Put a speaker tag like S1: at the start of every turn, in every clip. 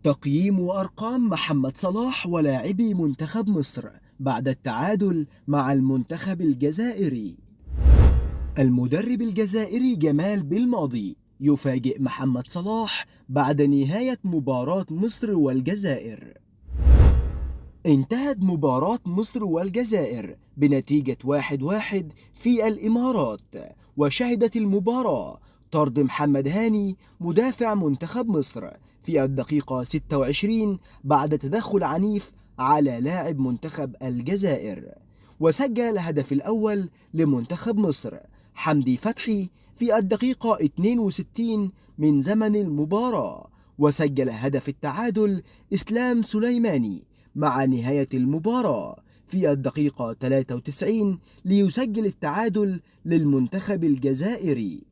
S1: تقييم وأرقام محمد صلاح ولاعبي منتخب مصر بعد التعادل مع المنتخب الجزائري. المدرب الجزائري جمال بالماضي يفاجئ محمد صلاح بعد نهاية مباراة مصر والجزائر. انتهت مباراة مصر والجزائر بنتيجة 1-1 في الإمارات، وشهدت المباراة طرد محمد هاني مدافع منتخب مصر في الدقيقة 26 بعد تدخل عنيف على لاعب منتخب الجزائر. وسجل الهدف الأول لمنتخب مصر حمدي فتحي في الدقيقة 62 من زمن المباراة، وسجل هدف التعادل إسلام سليماني مع نهاية المباراة في الدقيقة 93 ليسجل التعادل للمنتخب الجزائري.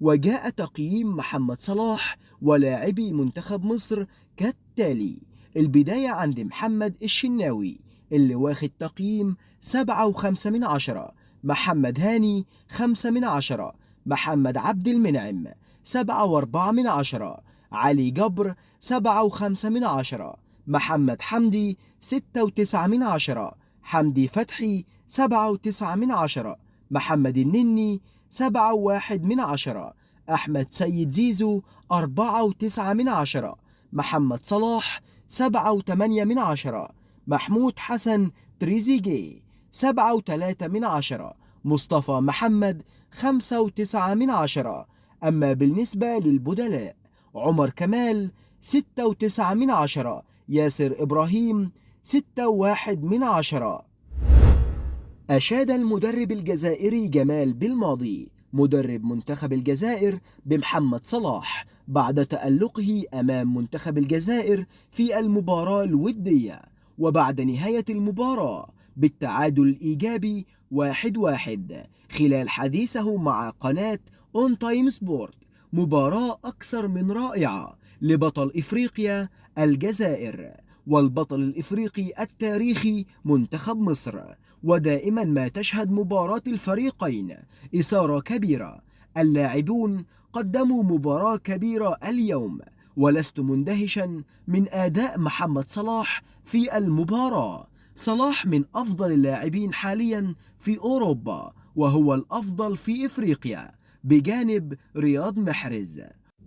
S1: وجاء تقييم محمد صلاح ولاعبي منتخب مصر كالتالي: البداية عند محمد الشناوي اللي واخد تقييم 7.5 من 10، محمد هاني 5 من 10، محمد عبد المنعم 7.4 من 10، علي جبر 7.5 من 10، محمد حمدي 6.9 من 10، حمدي فتحي 7.9 من 10، محمد النني 7.1 من 10، أحمد سيد زيزو 4.9 من 10، محمد صلاح 7.8 من 10، محمود حسن تريزيجيه 7.3 من 10، مصطفى محمد 5.9 من 10. أما بالنسبة للبدلاء: عمر كمال 6.9 من 10، ياسر إبراهيم 6.1 من 10. أشاد المدرب الجزائري جمال بالماضي مدرب منتخب الجزائر بمحمد صلاح بعد تألقه أمام منتخب الجزائر في المباراة الودية، وبعد نهاية المباراة بالتعادل الإيجابي 1-1 خلال حديثه مع قناة أون تايم سبورت: مباراة أكثر من رائعة لبطل إفريقيا الجزائر والبطل الإفريقي التاريخي منتخب مصر، ودائما ما تشهد مباراة الفريقين إثارة كبيرة. اللاعبون قدموا مباراة كبيرة اليوم، ولست مندهشا من أداء محمد صلاح في المباراة. صلاح من أفضل اللاعبين حاليا في أوروبا، وهو الأفضل في إفريقيا بجانب رياض محرز.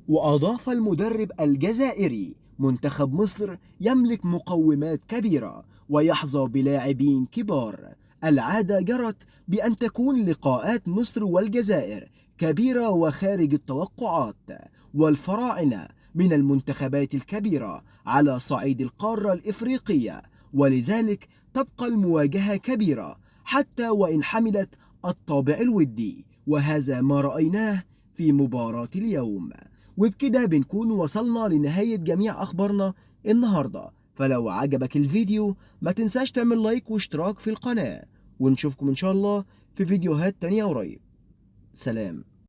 S1: وأضاف المدرب الجزائري: منتخب مصر يملك مقومات كبيرة ويحظى بلاعبين كبار. العادة جرت بأن تكون لقاءات مصر والجزائر كبيرة وخارج التوقعات، والفراعنة من المنتخبات الكبيرة على صعيد القارة الإفريقية، ولذلك تبقى المواجهة كبيرة حتى وإن حملت الطابع الودي، وهذا ما رأيناه في مباراة اليوم. وبكده بنكون وصلنا لنهاية جميع أخبارنا النهاردة، فلو عجبك الفيديو ما تنساش تعمل لايك واشتراك في القناة، ونشوفكم إن شاء الله في فيديوهات تانية قريب. سلام.